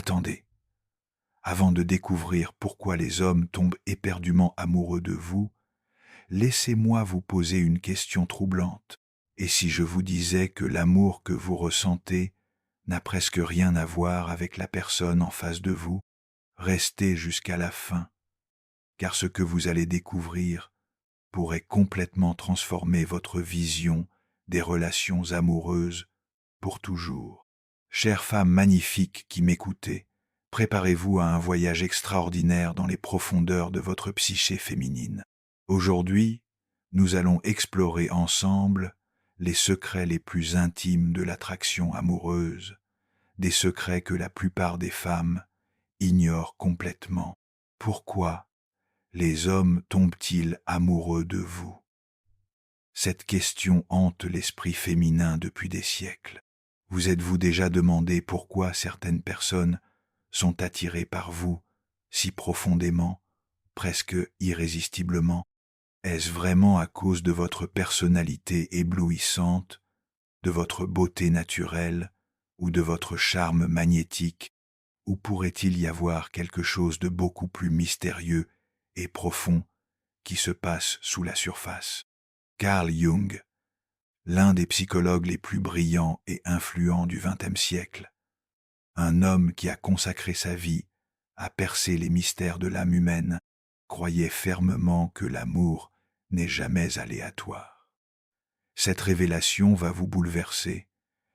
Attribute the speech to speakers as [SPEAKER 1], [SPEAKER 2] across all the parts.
[SPEAKER 1] attendez. Avant de découvrir pourquoi les hommes tombent éperdument amoureux de vous, laissez-moi vous poser une question troublante. Et si je vous disais que l'amour que vous ressentez n'a presque rien à voir avec la personne en face de vous, restez jusqu'à la fin, car ce que vous allez découvrir pourrait complètement transformer votre vision des relations amoureuses pour toujours. Chère femme magnifique qui m'écoutez, préparez-vous à un voyage extraordinaire dans les profondeurs de votre psyché féminine. Aujourd'hui, nous allons explorer ensemble les secrets les plus intimes de l'attraction amoureuse, des secrets que la plupart des femmes ignorent complètement. Pourquoi les hommes tombent-ils amoureux de vous? Cette question hante l'esprit féminin depuis des siècles. Vous êtes-vous déjà demandé pourquoi certaines personnes sont attirées par vous si profondément, presque irrésistiblement? Est-ce vraiment à cause de votre personnalité éblouissante, de votre beauté naturelle ou de votre charme magnétique, ou pourrait-il y avoir quelque chose de beaucoup plus mystérieux et profond qui se passe sous la surface? Carl Jung, l'un des psychologues les plus brillants et influents du XXe siècle, un homme qui a consacré sa vie à percer les mystères de l'âme humaine, croyait fermement que l'amour n'est jamais aléatoire. Cette révélation va vous bouleverser.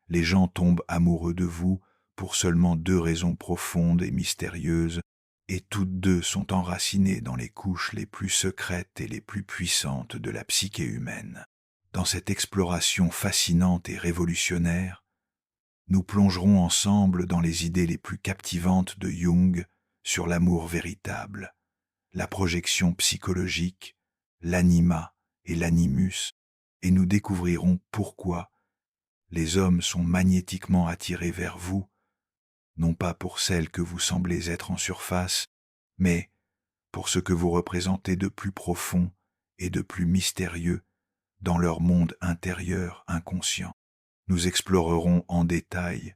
[SPEAKER 1] Les gens tombent amoureux de vous pour seulement 2 raisons profondes et mystérieuses, et toutes 2 sont enracinées dans les couches les plus secrètes et les plus puissantes de la psyché humaine. Dans cette exploration fascinante et révolutionnaire, nous plongerons ensemble dans les idées les plus captivantes de Jung sur l'amour véritable, la projection psychologique, l'anima et l'animus, et nous découvrirons pourquoi les hommes sont magnétiquement attirés vers vous, non pas pour celle que vous semblez être en surface, mais pour ce que vous représentez de plus profond et de plus mystérieux dans leur monde intérieur inconscient. Nous explorerons en détail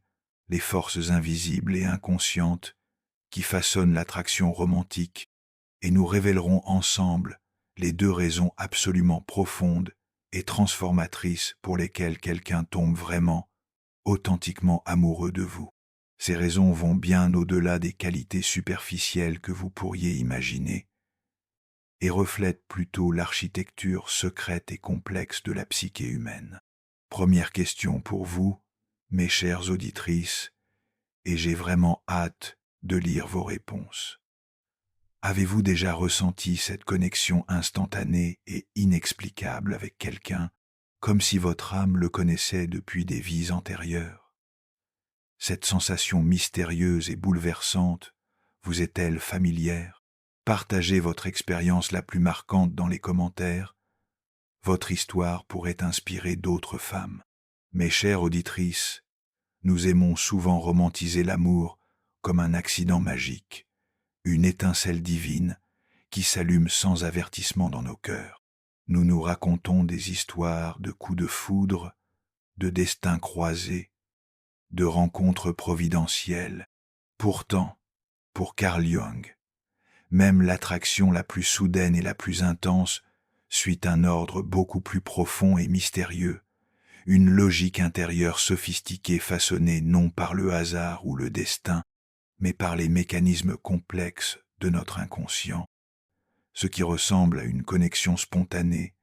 [SPEAKER 1] les forces invisibles et inconscientes qui façonnent l'attraction romantique, et nous révélerons ensemble les 2 raisons absolument profondes et transformatrices pour lesquelles quelqu'un tombe vraiment, authentiquement amoureux de vous. Ces raisons vont bien au-delà des qualités superficielles que vous pourriez imaginer et reflètent plutôt l'architecture secrète et complexe de la psyché humaine. Première question pour vous, mes chères auditrices, et j'ai vraiment hâte de lire vos réponses. Avez-vous déjà ressenti cette connexion instantanée et inexplicable avec quelqu'un, comme si votre âme le connaissait depuis des vies antérieures? Cette sensation mystérieuse et bouleversante vous est-elle familière? Partagez votre expérience la plus marquante dans les commentaires. Votre histoire pourrait inspirer d'autres femmes. Mes chères auditrices, nous aimons souvent romantiser l'amour comme un accident magique, une étincelle divine qui s'allume sans avertissement dans nos cœurs. Nous nous racontons des histoires de coups de foudre, de destins croisés, de rencontres providentielles. Pourtant, pour Carl Jung, même l'attraction la plus soudaine et la plus intense suit un ordre beaucoup plus profond et mystérieux, une logique intérieure sophistiquée façonnée non par le hasard ou le destin, mais par les mécanismes complexes de notre inconscient. Ce qui ressemble à une connexion spontanée,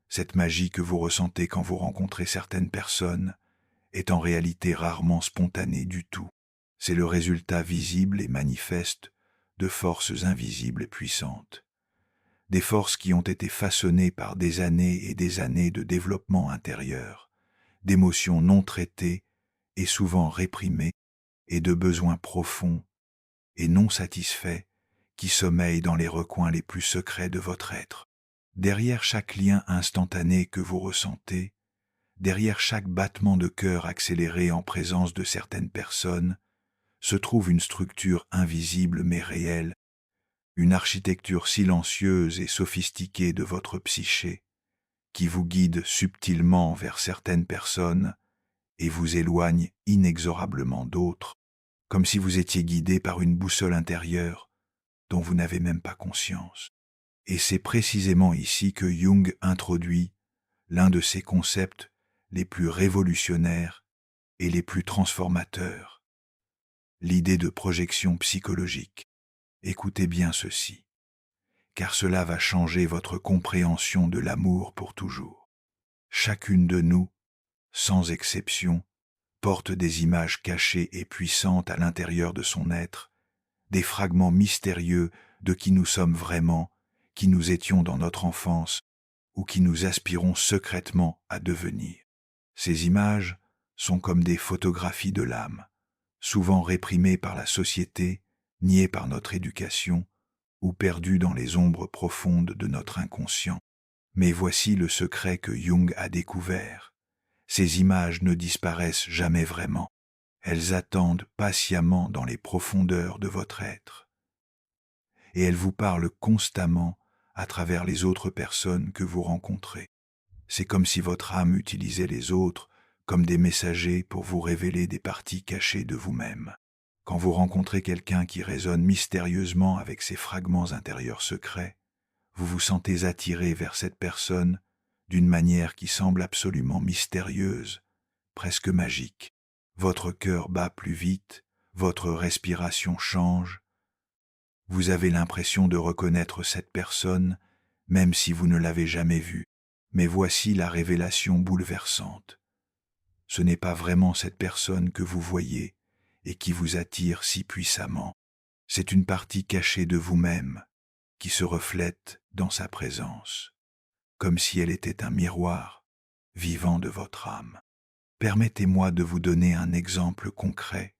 [SPEAKER 1] cette magie que vous ressentez quand vous rencontrez certaines personnes, est en réalité rarement spontanée du tout. C'est le résultat visible et manifeste de forces invisibles et puissantes. Des forces qui ont été façonnées par des années et des années de développement intérieur, d'émotions non traitées et souvent réprimées, et de besoins profonds et non satisfaits qui sommeillent dans les recoins les plus secrets de votre être. Derrière chaque lien instantané que vous ressentez, derrière chaque battement de cœur accéléré en présence de certaines personnes, se trouve une structure invisible mais réelle, une architecture silencieuse et sophistiquée de votre psyché, qui vous guide subtilement vers certaines personnes et vous éloigne inexorablement d'autres, comme si vous étiez guidé par une boussole intérieure dont vous n'avez même pas conscience. Et c'est précisément ici que Jung introduit l'un de ses concepts les plus révolutionnaires et les plus transformateurs, l'idée de projection psychologique. Écoutez bien ceci, car cela va changer votre compréhension de l'amour pour toujours. Chacune de nous, sans exception, porte des images cachées et puissantes à l'intérieur de son être, des fragments mystérieux de qui nous sommes vraiment, qui nous étions dans notre enfance ou qui nous aspirons secrètement à devenir. Ces images sont comme des photographies de l'âme, souvent réprimées par la société, niées par notre éducation ou perdues dans les ombres profondes de notre inconscient. Mais voici le secret que Jung a découvert. Ces images ne disparaissent jamais vraiment. Elles attendent patiemment dans les profondeurs de votre être. Et elles vous parlent constamment à travers les autres personnes que vous rencontrez. C'est comme si votre âme utilisait les autres comme des messagers pour vous révéler des parties cachées de vous-même. Quand vous rencontrez quelqu'un qui résonne mystérieusement avec ses fragments intérieurs secrets, vous vous sentez attiré vers cette personne d'une manière qui semble absolument mystérieuse, presque magique. Votre cœur bat plus vite, votre respiration change. Vous avez l'impression de reconnaître cette personne, même si vous ne l'avez jamais vue. Mais voici la révélation bouleversante. Ce n'est pas vraiment cette personne que vous voyez et qui vous attire si puissamment. C'est une partie cachée de vous-même qui se reflète dans sa présence, comme si elle était un miroir vivant de votre âme. Permettez-moi de vous donner un exemple concret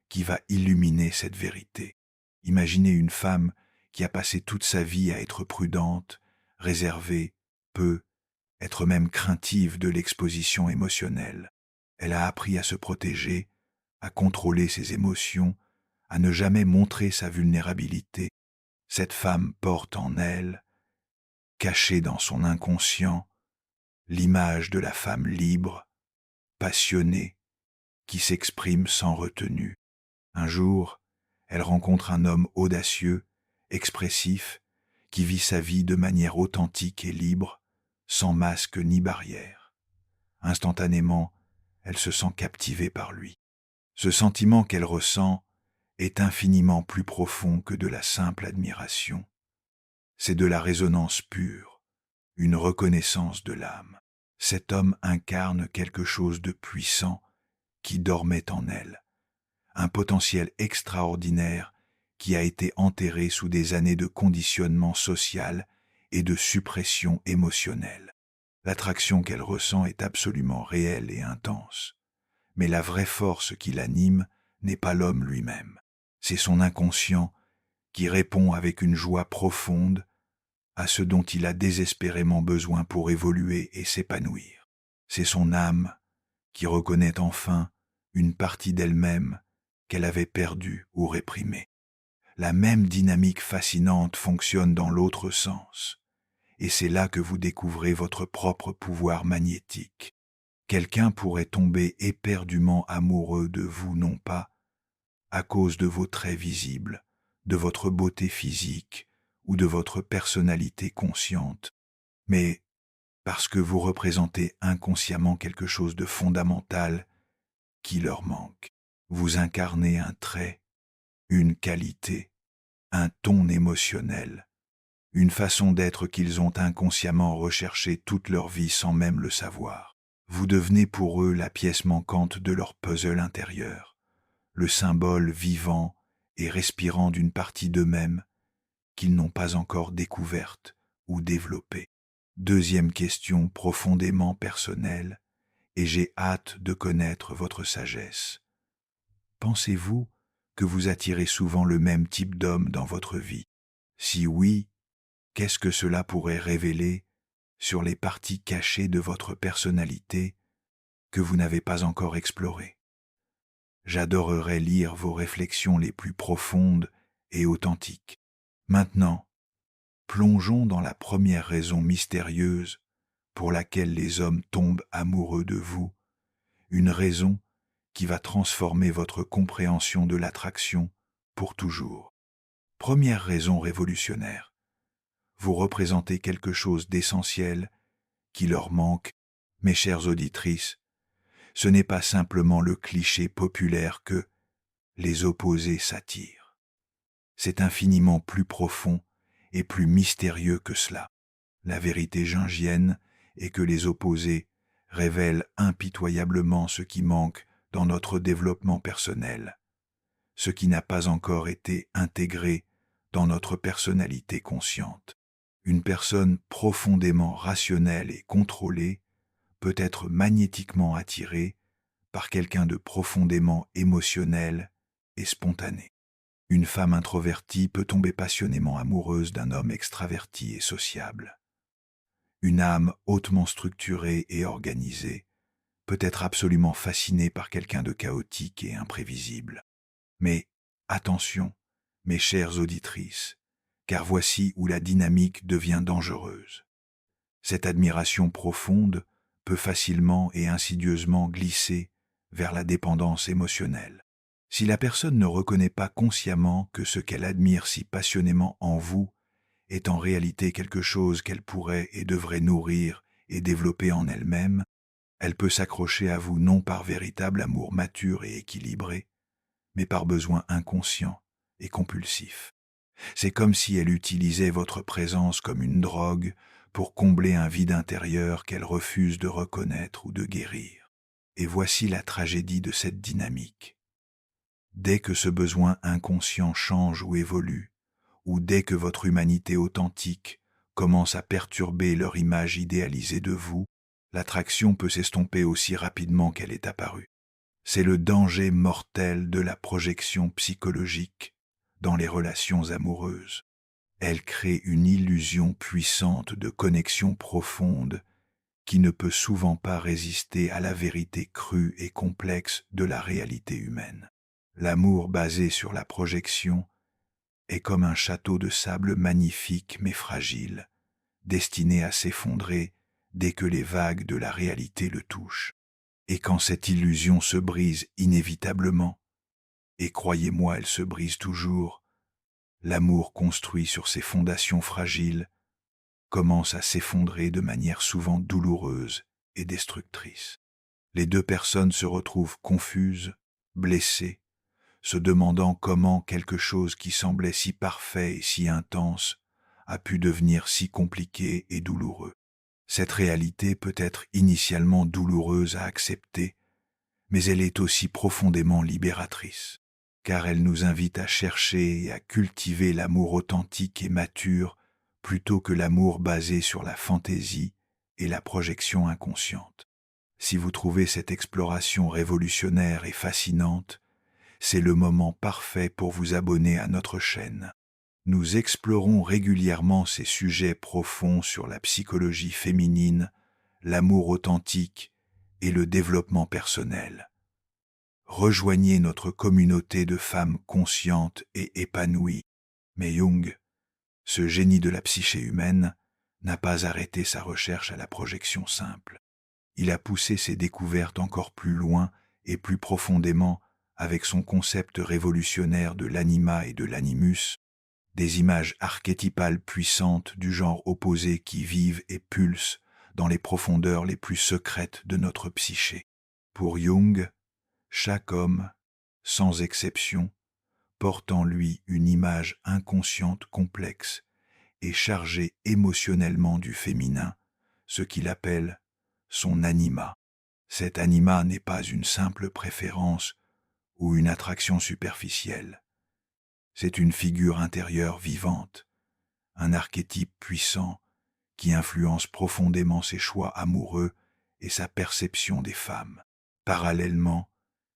[SPEAKER 1] qui va illuminer cette vérité. Imaginez une femme qui a passé toute sa vie à être prudente, réservée, être même craintive de l'exposition émotionnelle. Elle a appris à se protéger, à contrôler ses émotions, à ne jamais montrer sa vulnérabilité. Cette femme porte en elle, cachée dans son inconscient, l'image de la femme libre, passionnée, qui s'exprime sans retenue. Un jour, elle rencontre un homme audacieux, expressif, qui vit sa vie de manière authentique et libre, sans masque ni barrière. Instantanément, elle se sent captivée par lui. Ce sentiment qu'elle ressent est infiniment plus profond que de la simple admiration. C'est de la résonance pure, une reconnaissance de l'âme. Cet homme incarne quelque chose de puissant qui dormait en elle, un potentiel extraordinaire qui a été enterré sous des années de conditionnement social et de suppression émotionnelle. L'attraction qu'elle ressent est absolument réelle et intense, mais la vraie force qui l'anime n'est pas l'homme lui-même. C'est son inconscient qui répond avec une joie profonde à ce dont il a désespérément besoin pour évoluer et s'épanouir. C'est son âme qui reconnaît enfin une partie d'elle-même qu'elle avait perdue ou réprimée. La même dynamique fascinante fonctionne dans l'autre sens, et c'est là que vous découvrez votre propre pouvoir magnétique. Quelqu'un pourrait tomber éperdument amoureux de vous, non pas à cause de vos traits visibles, de votre beauté physique ou de votre personnalité consciente, mais parce que vous représentez inconsciemment quelque chose de fondamental qui leur manque. Vous incarnez un trait, une qualité, un ton émotionnel, une façon d'être qu'ils ont inconsciemment recherché toute leur vie sans même le savoir. Vous devenez pour eux la pièce manquante de leur puzzle intérieur, le symbole vivant et respirant d'une partie d'eux-mêmes qu'ils n'ont pas encore découverte ou développée. Deuxième question profondément personnelle, et j'ai hâte de connaître votre sagesse. Pensez-vous que vous attirez souvent le même type d'homme dans votre vie? Si oui, qu'est-ce que cela pourrait révéler sur les parties cachées de votre personnalité que vous n'avez pas encore explorées? J'adorerais lire vos réflexions les plus profondes et authentiques. Maintenant, plongeons dans la première raison mystérieuse pour laquelle les hommes tombent amoureux de vous, une raison qui va transformer votre compréhension de l'attraction pour toujours. Première raison révolutionnaire. Vous représentez quelque chose d'essentiel qui leur manque, mes chères auditrices. Ce n'est pas simplement le cliché populaire que les opposés s'attirent. C'est infiniment plus profond et plus mystérieux que cela. La vérité jungienne est que les opposés révèlent impitoyablement ce qui manque dans notre développement personnel, ce qui n'a pas encore été intégré dans notre personnalité consciente. Une personne profondément rationnelle et contrôlée peut être magnétiquement attirée par quelqu'un de profondément émotionnel et spontané. Une femme introvertie peut tomber passionnément amoureuse d'un homme extraverti et sociable. Une âme hautement structurée et organisée peut être absolument fascinée par quelqu'un de chaotique et imprévisible. Mais attention, mes chères auditrices, car voici où la dynamique devient dangereuse. Cette admiration profonde peut facilement et insidieusement glisser vers la dépendance émotionnelle. Si la personne ne reconnaît pas consciemment que ce qu'elle admire si passionnément en vous est en réalité quelque chose qu'elle pourrait et devrait nourrir et développer en elle-même, elle peut s'accrocher à vous non par véritable amour mature et équilibré, mais par besoin inconscient et compulsif. C'est comme si elle utilisait votre présence comme une drogue pour combler un vide intérieur qu'elle refuse de reconnaître ou de guérir. Et voici la tragédie de cette dynamique. Dès que ce besoin inconscient change ou évolue, ou dès que votre humanité authentique commence à perturber leur image idéalisée de vous, l'attraction peut s'estomper aussi rapidement qu'elle est apparue. C'est le danger mortel de la projection psychologique dans les relations amoureuses. Elle crée une illusion puissante de connexion profonde qui ne peut souvent pas résister à la vérité crue et complexe de la réalité humaine. L'amour basé sur la projection est comme un château de sable magnifique mais fragile, destiné à s'effondrer dès que les vagues de la réalité le touchent. Et quand cette illusion se brise inévitablement, et croyez-moi, elle se brise toujours, l'amour construit sur ces fondations fragiles commence à s'effondrer de manière souvent douloureuse et destructrice. Les deux personnes se retrouvent confuses, blessées, se demandant comment quelque chose qui semblait si parfait et si intense a pu devenir si compliqué et douloureux. Cette réalité peut être initialement douloureuse à accepter, mais elle est aussi profondément libératrice, car elle nous invite à chercher et à cultiver l'amour authentique et mature plutôt que l'amour basé sur la fantaisie et la projection inconsciente. Si vous trouvez cette exploration révolutionnaire et fascinante, c'est le moment parfait pour vous abonner à notre chaîne. Nous explorons régulièrement ces sujets profonds sur la psychologie féminine, l'amour authentique et le développement personnel. Rejoignez notre communauté de femmes conscientes et épanouies. Mais Jung, ce génie de la psyché humaine, n'a pas arrêté sa recherche à la projection simple. Il a poussé ses découvertes encore plus loin et plus profondément avec son concept révolutionnaire de l'anima et de l'animus, des images archétypales puissantes du genre opposé qui vivent et pulsent dans les profondeurs les plus secrètes de notre psyché. Pour Jung, chaque homme, sans exception, porte en lui une image inconsciente complexe et chargée émotionnellement du féminin, ce qu'il appelle son anima. Cet anima n'est pas une simple préférence ou une attraction superficielle. C'est une figure intérieure vivante, un archétype puissant qui influence profondément ses choix amoureux et sa perception des femmes. Parallèlement,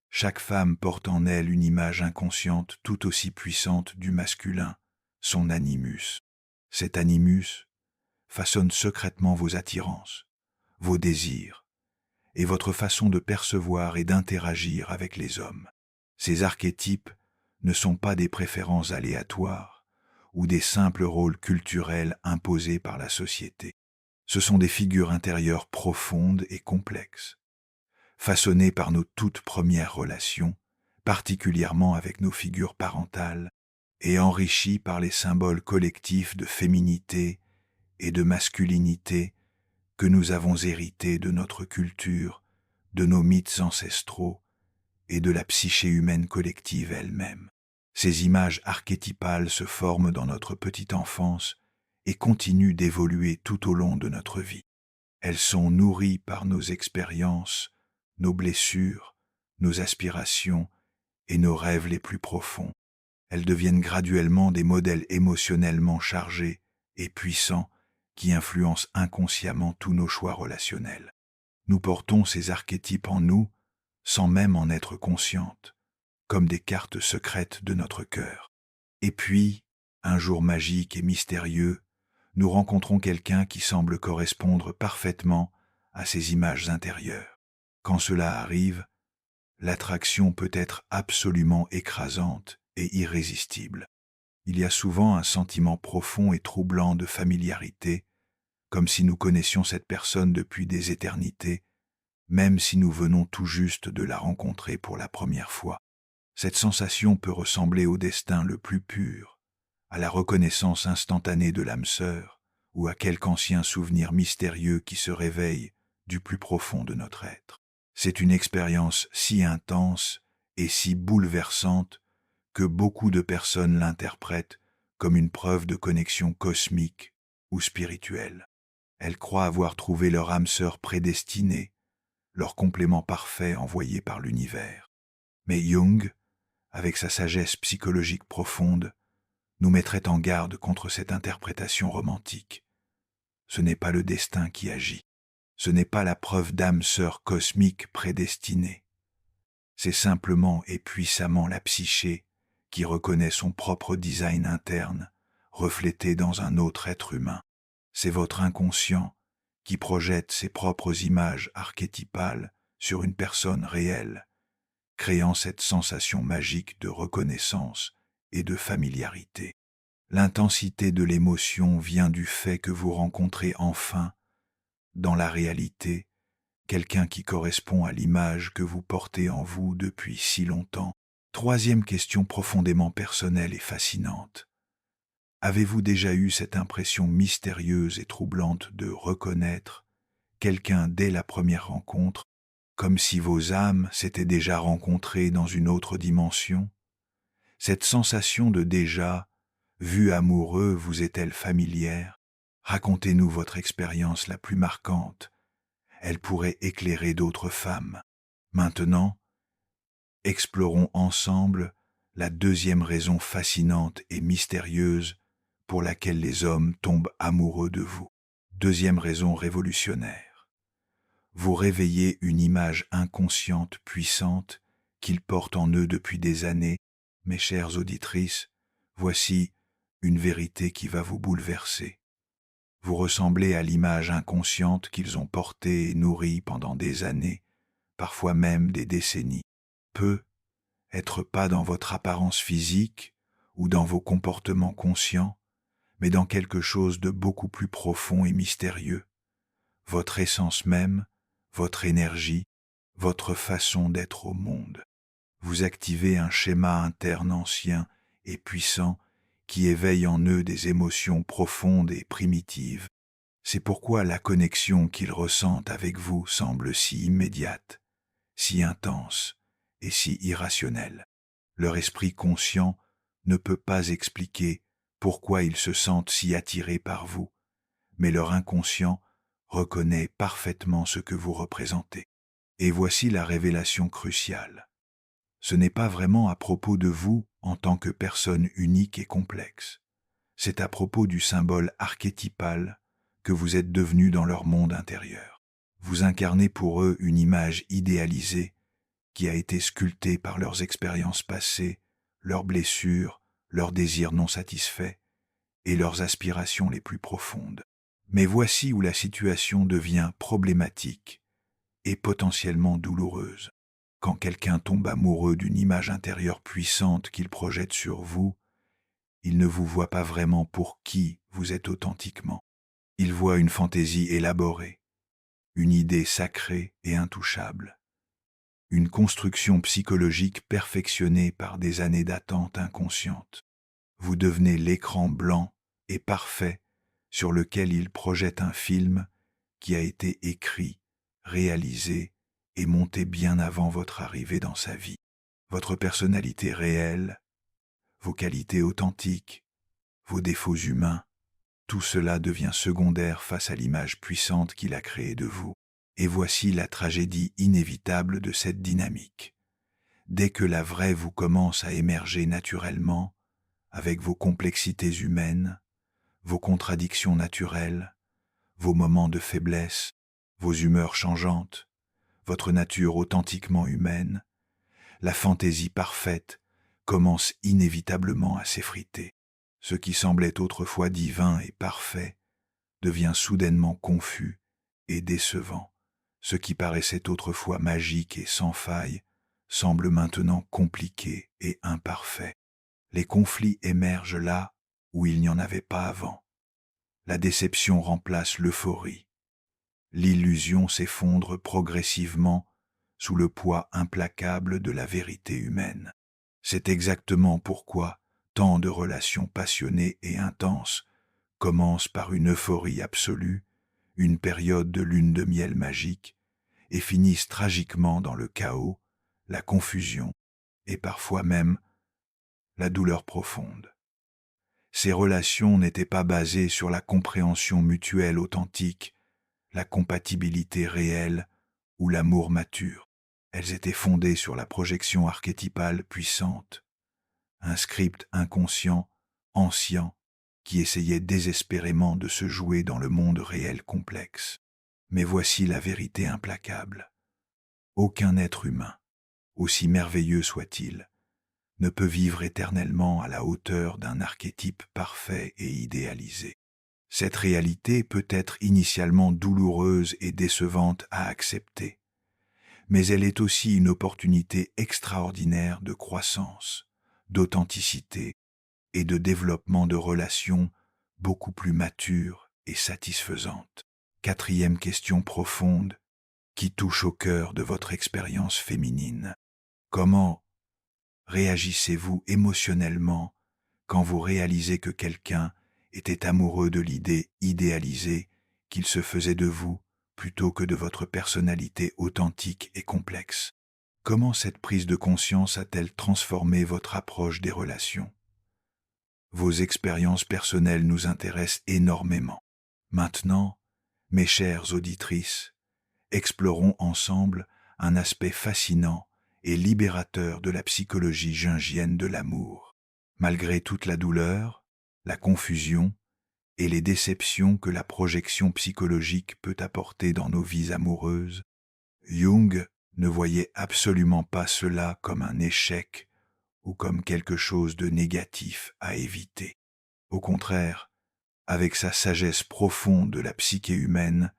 [SPEAKER 1] chaque femme porte en elle une image inconsciente tout aussi puissante du masculin, son animus. Cet animus façonne secrètement vos attirances, vos désirs et votre façon de percevoir et d'interagir avec les hommes. Ces archétypes ne sont pas des préférences aléatoires ou des simples rôles culturels imposés par la société. Ce sont des figures intérieures profondes et complexes. façonnée par nos toutes premières relations, particulièrement avec nos figures parentales, et enrichie par les symboles collectifs de féminité et de masculinité que nous avons hérités de notre culture, de nos mythes ancestraux et de la psyché humaine collective elle-même. Ces images archétypales se forment dans notre petite enfance et continuent d'évoluer tout au long de notre vie. Elles sont nourries par nos expériences, nos blessures, nos aspirations et nos rêves les plus profonds. Elles deviennent graduellement des modèles émotionnellement chargés et puissants qui influencent inconsciemment tous nos choix relationnels. Nous portons ces archétypes en nous sans même en être conscientes, comme des cartes secrètes de notre cœur. Et puis, un jour magique et mystérieux, nous rencontrons quelqu'un qui semble correspondre parfaitement à ces images intérieures. Quand cela arrive, l'attraction peut être absolument écrasante et irrésistible. Il y a souvent un sentiment profond et troublant de familiarité, comme si nous connaissions cette personne depuis des éternités, même si nous venons tout juste de la rencontrer pour la première fois. Cette sensation peut ressembler au destin le plus pur, à la reconnaissance instantanée de l'âme sœur, ou à quelque ancien souvenir mystérieux qui se réveille du plus profond de notre être. C'est une expérience si intense et si bouleversante que beaucoup de personnes l'interprètent comme une preuve de connexion cosmique ou spirituelle. Elles croient avoir trouvé leur âme sœur prédestinée, leur complément parfait envoyé par l'univers. Mais Jung, avec sa sagesse psychologique profonde, nous mettrait en garde contre cette interprétation romantique. Ce n'est pas le destin qui agit. Ce n'est pas la preuve d'âme sœur cosmique prédestinée. C'est simplement et puissamment la psyché qui reconnaît son propre design interne, reflété dans un autre être humain. C'est votre inconscient qui projette ses propres images archétypales sur une personne réelle, créant cette sensation magique de reconnaissance et de familiarité. L'intensité de l'émotion vient du fait que vous rencontrez enfin, dans la réalité, quelqu'un qui correspond à l'image que vous portez en vous depuis si longtemps. Troisième question profondément personnelle et fascinante. Avez-vous déjà eu cette impression mystérieuse et troublante de reconnaître quelqu'un dès la première rencontre, comme si vos âmes s'étaient déjà rencontrées dans une autre dimension? Cette sensation de déjà, vu amoureux, vous est-elle familière? Racontez-nous votre expérience la plus marquante. Elle pourrait éclairer d'autres femmes. Maintenant, explorons ensemble la deuxième raison fascinante et mystérieuse pour laquelle les hommes tombent amoureux de vous. Deuxième raison révolutionnaire. Vous réveillez une image inconsciente puissante qu'ils portent en eux depuis des années. Mes chères auditrices, voici une vérité qui va vous bouleverser. Vous ressemblez à l'image inconsciente qu'ils ont portée et nourrie pendant des années, parfois même des décennies. Peut être pas dans votre apparence physique ou dans vos comportements conscients, mais dans quelque chose de beaucoup plus profond et mystérieux. Votre essence même, votre énergie, votre façon d'être au monde. Vous activez un schéma interne ancien et puissant qui éveille en eux des émotions profondes et primitives. C'est pourquoi la connexion qu'ils ressentent avec vous semble si immédiate, si intense et si irrationnelle. Leur esprit conscient ne peut pas expliquer pourquoi ils se sentent si attirés par vous, mais leur inconscient reconnaît parfaitement ce que vous représentez. Et voici la révélation cruciale. Ce n'est pas vraiment à propos de vous en tant que personne unique et complexe. C'est à propos du symbole archétypal que vous êtes devenu dans leur monde intérieur. Vous incarnez pour eux une image idéalisée qui a été sculptée par leurs expériences passées, leurs blessures, leurs désirs non satisfaits et leurs aspirations les plus profondes. Mais voici où la situation devient problématique et potentiellement douloureuse. Quand quelqu'un tombe amoureux d'une image intérieure puissante qu'il projette sur vous, il ne vous voit pas vraiment pour qui vous êtes authentiquement. Il voit une fantaisie élaborée, une idée sacrée et intouchable, une construction psychologique perfectionnée par des années d'attente inconsciente. Vous devenez l'écran blanc et parfait sur lequel il projette un film qui a été écrit, réalisé et monté bien avant votre arrivée dans sa vie. Votre personnalité réelle, vos qualités authentiques, vos défauts humains, tout cela devient secondaire face à l'image puissante qu'il a créée de vous. Et voici la tragédie inévitable de cette dynamique. Dès que la vraie vous commence à émerger naturellement, avec vos complexités humaines, vos contradictions naturelles, vos moments de faiblesse, vos humeurs changeantes, votre nature authentiquement humaine, la fantaisie parfaite commence inévitablement à s'effriter. Ce qui semblait autrefois divin et parfait devient soudainement confus et décevant. Ce qui paraissait autrefois magique et sans faille semble maintenant compliqué et imparfait. Les conflits émergent là où il n'y en avait pas avant. La déception remplace l'euphorie. L'illusion s'effondre progressivement sous le poids implacable de la vérité humaine. C'est exactement pourquoi tant de relations passionnées et intenses commencent par une euphorie absolue, une période de lune de miel magique, et finissent tragiquement dans le chaos, la confusion et parfois même la douleur profonde. Ces relations n'étaient pas basées sur la compréhension mutuelle authentique, la compatibilité réelle ou l'amour mature. Elles étaient fondées sur la projection archétypale puissante, un script inconscient, ancien, qui essayait désespérément de se jouer dans le monde réel complexe. Mais voici la vérité implacable. Aucun être humain, aussi merveilleux soit-il, ne peut vivre éternellement à la hauteur d'un archétype parfait et idéalisé. Cette réalité peut être initialement douloureuse et décevante à accepter, mais elle est aussi une opportunité extraordinaire de croissance, d'authenticité et de développement de relations beaucoup plus matures et satisfaisantes. Quatrième question profonde qui touche au cœur de votre expérience féminine. Comment réagissez-vous émotionnellement quand vous réalisez que quelqu'un était amoureux de l'idée idéalisée qu'il se faisait de vous plutôt que de votre personnalité authentique et complexe? Comment cette prise de conscience a-t-elle transformé votre approche des relations? Vos expériences personnelles nous intéressent énormément. Maintenant, mes chères auditrices, explorons ensemble un aspect fascinant et libérateur de la psychologie jungienne de l'amour. Malgré toute la douleur, la confusion et les déceptions que la projection psychologique peut apporter dans nos vies amoureuses, Jung ne voyait absolument pas cela comme un échec ou comme quelque chose de négatif à éviter. Au contraire, avec sa sagesse profonde de la psyché humaine,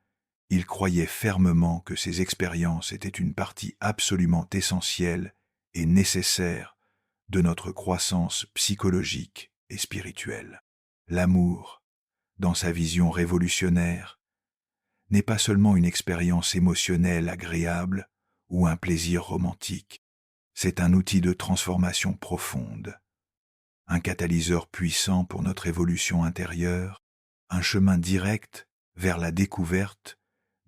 [SPEAKER 1] il croyait fermement que ces expériences étaient une partie absolument essentielle et nécessaire de notre croissance psychologique et spirituelle. L'amour, dans sa vision révolutionnaire, n'est pas seulement une expérience émotionnelle agréable ou un plaisir romantique, c'est un outil de transformation profonde, un catalyseur puissant pour notre évolution intérieure, un chemin direct vers la découverte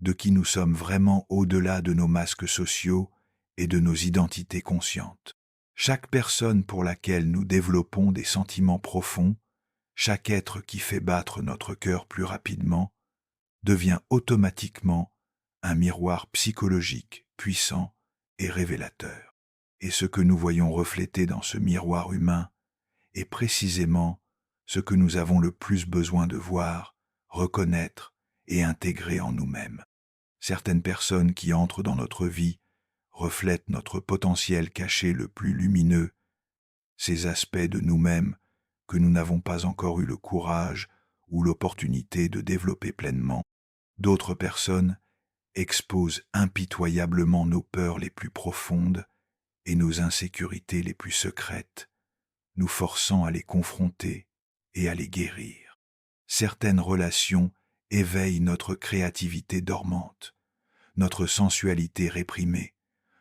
[SPEAKER 1] de qui nous sommes vraiment au-delà de nos masques sociaux et de nos identités conscientes. Chaque personne pour laquelle nous développons des sentiments profonds, chaque être qui fait battre notre cœur plus rapidement, devient automatiquement un miroir psychologique puissant et révélateur. Et ce que nous voyons reflété dans ce miroir humain est précisément ce que nous avons le plus besoin de voir, reconnaître et intégrer en nous-mêmes. Certaines personnes qui entrent dans notre vie reflètent notre potentiel caché le plus lumineux, ces aspects de nous-mêmes que nous n'avons pas encore eu le courage ou l'opportunité de développer pleinement. D'autres personnes exposent impitoyablement nos peurs les plus profondes et nos insécurités les plus secrètes, nous forçant à les confronter et à les guérir. Certaines relations éveillent notre créativité dormante, notre sensualité réprimée,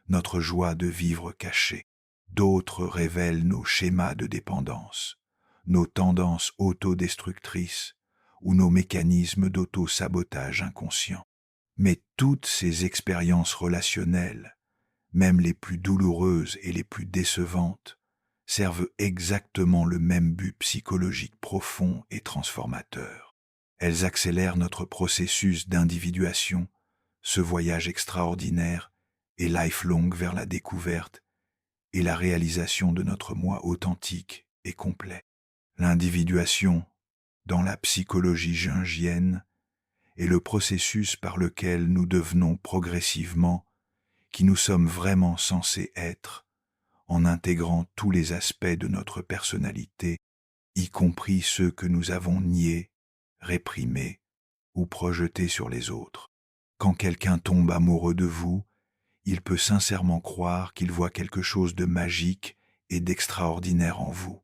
[SPEAKER 1] notre joie de vivre cachée. D'autres révèlent nos schémas de dépendance, nos tendances autodestructrices ou nos mécanismes d'auto-sabotage inconscients. Mais toutes ces expériences relationnelles, même les plus douloureuses et les plus décevantes, servent exactement le même but psychologique profond et transformateur. Elles accélèrent notre processus d'individuation, ce voyage extraordinaire et lifelong vers la découverte et la réalisation de notre moi authentique et complet. L'individuation, dans la psychologie jungienne, est le processus par lequel nous devenons progressivement qui nous sommes vraiment censés être, en intégrant tous les aspects de notre personnalité, y compris ceux que nous avons niés, réprimés ou projetés sur les autres. Quand quelqu'un tombe amoureux de vous, il peut sincèrement croire qu'il voit quelque chose de magique et d'extraordinaire en vous.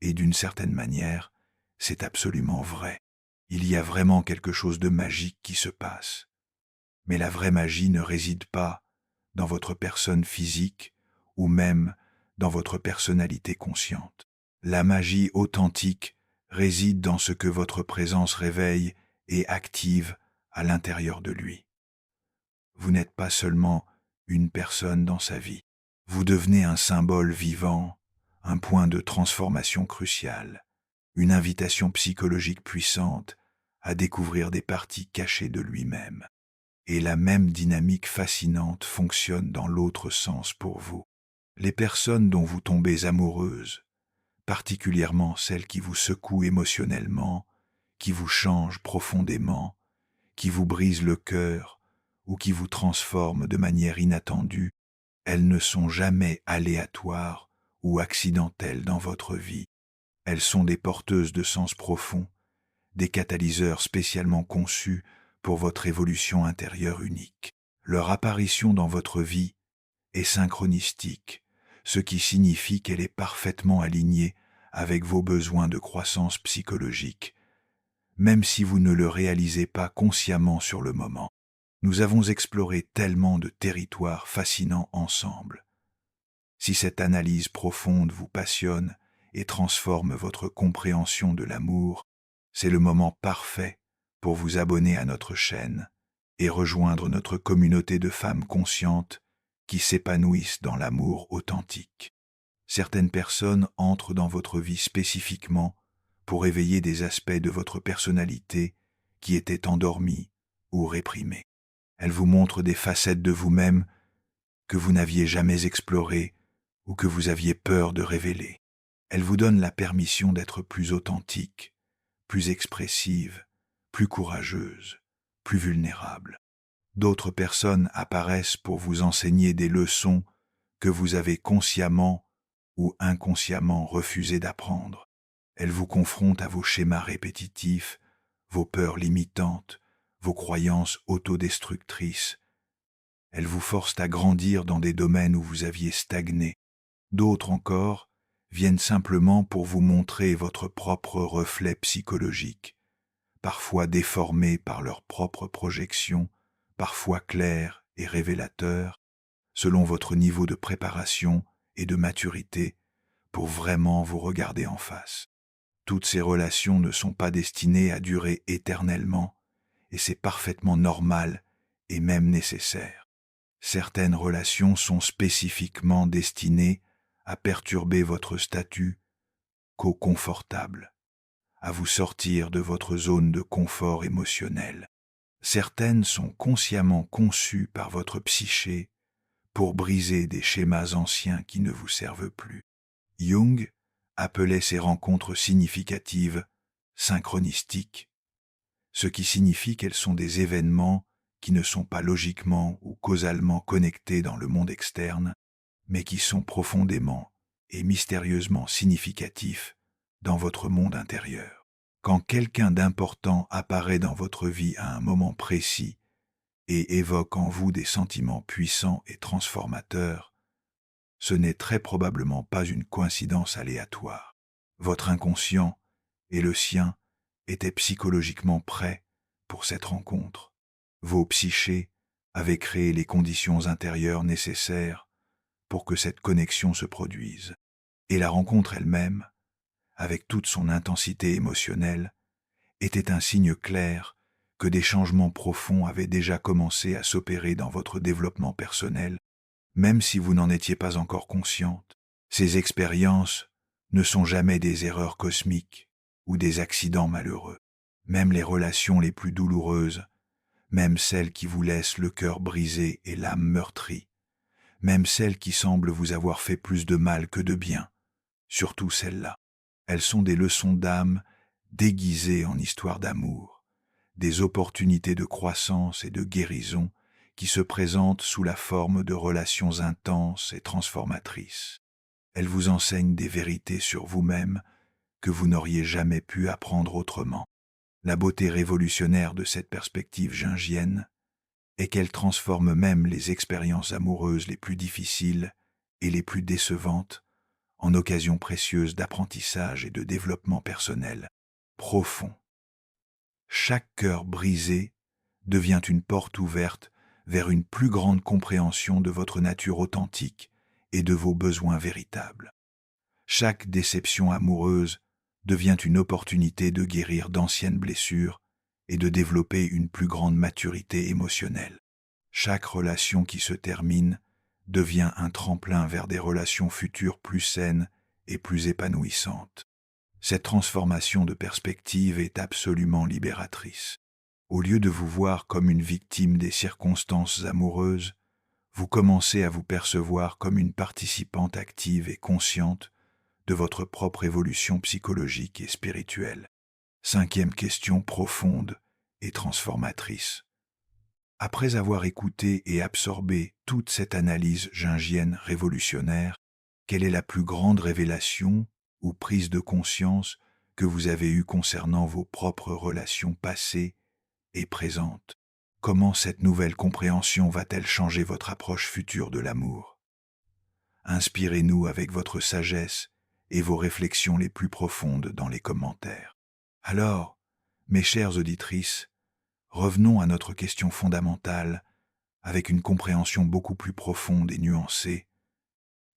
[SPEAKER 1] Et d'une certaine manière, c'est absolument vrai. Il y a vraiment quelque chose de magique qui se passe. Mais la vraie magie ne réside pas dans votre personne physique ou même dans votre personnalité consciente. La magie authentique réside dans ce que votre présence réveille et active à l'intérieur de lui. Vous n'êtes pas seulement une personne dans sa vie. Vous devenez un symbole vivant, un point de transformation crucial, une invitation psychologique puissante à découvrir des parties cachées de lui-même. Et la même dynamique fascinante fonctionne dans l'autre sens pour vous. Les personnes dont vous tombez amoureuses, particulièrement celles qui vous secouent émotionnellement, qui vous changent profondément, qui vous brisent le cœur ou qui vous transforment de manière inattendue, elles ne sont jamais aléatoires ou accidentelles dans votre vie. Elles sont des porteuses de sens profonds, des catalyseurs spécialement conçus pour votre évolution intérieure unique. Leur apparition dans votre vie est synchronistique, ce qui signifie qu'elle est parfaitement alignée avec vos besoins de croissance psychologique, même si vous ne le réalisez pas consciemment sur le moment. Nous avons exploré tellement de territoires fascinants ensemble. Si cette analyse profonde vous passionne et transforme votre compréhension de l'amour, c'est le moment parfait pour vous abonner à notre chaîne et rejoindre notre communauté de femmes conscientes qui s'épanouissent dans l'amour authentique. Certaines personnes entrent dans votre vie spécifiquement pour éveiller des aspects de votre personnalité qui étaient endormis ou réprimés. Elles vous montrent des facettes de vous-même que vous n'aviez jamais explorées ou que vous aviez peur de révéler. Elles vous donnent la permission d'être plus authentique, plus expressive, plus courageuse, plus vulnérable. D'autres personnes apparaissent pour vous enseigner des leçons que vous avez consciemment ou inconsciemment refusé d'apprendre. Elles vous confrontent à vos schémas répétitifs, vos peurs limitantes, vos croyances autodestructrices. Elles vous forcent à grandir dans des domaines où vous aviez stagné. D'autres encore viennent simplement pour vous montrer votre propre reflet psychologique, parfois déformé par leur propre projection, parfois clair et révélateur, selon votre niveau de préparation et de maturité, pour vraiment vous regarder en face. Toutes ces relations ne sont pas destinées à durer éternellement, et c'est parfaitement normal et même nécessaire. Certaines relations sont spécifiquement destinées à perturber votre statut co-confortable, à vous sortir de votre zone de confort émotionnel. Certaines sont consciemment conçues par votre psyché pour briser des schémas anciens qui ne vous servent plus. Jung appelait ces rencontres significatives synchronistiques, ce qui signifie qu'elles sont des événements qui ne sont pas logiquement ou causalement connectés dans le monde externe, mais qui sont profondément et mystérieusement significatifs dans votre monde intérieur. Quand quelqu'un d'important apparaît dans votre vie à un moment précis et évoque en vous des sentiments puissants et transformateurs, ce n'est très probablement pas une coïncidence aléatoire. Votre inconscient et le sien étaient psychologiquement prêts pour cette rencontre. Vos psychés avait créé les conditions intérieures nécessaires pour que cette connexion se produise. Et la rencontre elle-même, avec toute son intensité émotionnelle, était un signe clair que des changements profonds avaient déjà commencé à s'opérer dans votre développement personnel, même si vous n'en étiez pas encore consciente. Ces expériences ne sont jamais des erreurs cosmiques ou des accidents malheureux. Même les relations les plus douloureuses, même celles qui vous laissent le cœur brisé et l'âme meurtrie, même celles qui semblent vous avoir fait plus de mal que de bien, surtout celles-là, elles sont des leçons d'âme déguisées en histoires d'amour, des opportunités de croissance et de guérison qui se présentent sous la forme de relations intenses et transformatrices. Elles vous enseignent des vérités sur vous-même que vous n'auriez jamais pu apprendre autrement. La beauté révolutionnaire de cette perspective jungienne est qu'elle transforme même les expériences amoureuses les plus difficiles et les plus décevantes en occasions précieuses d'apprentissage et de développement personnel profond. Chaque cœur brisé devient une porte ouverte vers une plus grande compréhension de votre nature authentique et de vos besoins véritables. Chaque déception amoureuse devient une opportunité de guérir d'anciennes blessures et de développer une plus grande maturité émotionnelle. Chaque relation qui se termine devient un tremplin vers des relations futures plus saines et plus épanouissantes. Cette transformation de perspective est absolument libératrice. Au lieu de vous voir comme une victime des circonstances amoureuses, vous commencez à vous percevoir comme une participante active et consciente de votre propre évolution psychologique et spirituelle. Cinquième question profonde et transformatrice. Après avoir écouté et absorbé toute cette analyse jungienne révolutionnaire, quelle est la plus grande révélation ou prise de conscience que vous avez eue concernant vos propres relations passées et présentes? Comment cette nouvelle compréhension va-t-elle changer votre approche future de l'amour? Inspirez-nous avec votre sagesse et vos réflexions les plus profondes dans les commentaires. Alors, mes chères auditrices, revenons à notre question fondamentale avec une compréhension beaucoup plus profonde et nuancée.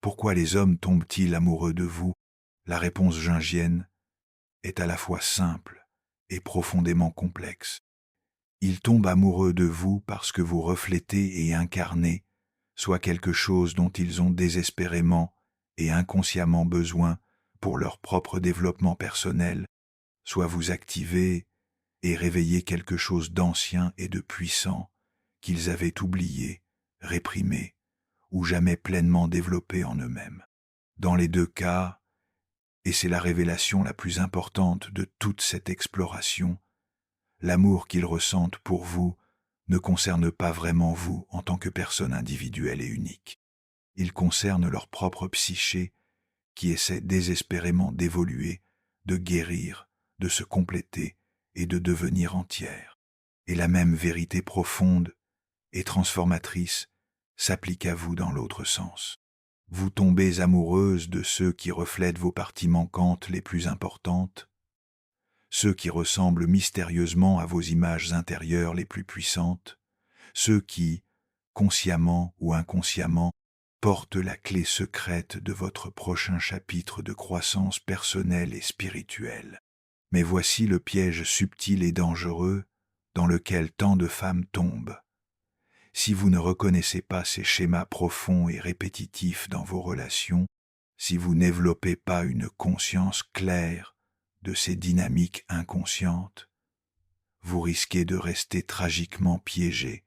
[SPEAKER 1] Pourquoi les hommes tombent-ils amoureux de vous? La réponse jungienne est à la fois simple et profondément complexe. Ils tombent amoureux de vous parce que vous reflétez et incarnez soit quelque chose dont ils ont désespérément et inconsciemment besoin pour leur propre développement personnel, soit vous activez et réveillez quelque chose d'ancien et de puissant qu'ils avaient oublié, réprimé ou jamais pleinement développé en eux-mêmes. Dans les deux cas, et c'est la révélation la plus importante de toute cette exploration, l'amour qu'ils ressentent pour vous ne concerne pas vraiment vous en tant que personne individuelle et unique. Il concerne leur propre psyché qui essaie désespérément d'évoluer, de guérir, de se compléter et de devenir entière. Et la même vérité profonde et transformatrice s'applique à vous dans l'autre sens. Vous tombez amoureuse de ceux qui reflètent vos parties manquantes les plus importantes, ceux qui ressemblent mystérieusement à vos images intérieures les plus puissantes, ceux qui, consciemment ou inconsciemment, portent la clé secrète de votre prochain chapitre de croissance personnelle et spirituelle. Mais voici le piège subtil et dangereux dans lequel tant de femmes tombent. Si vous ne reconnaissez pas ces schémas profonds et répétitifs dans vos relations, si vous n'éveloppez pas une conscience claire de ces dynamiques inconscientes, vous risquez de rester tragiquement piégé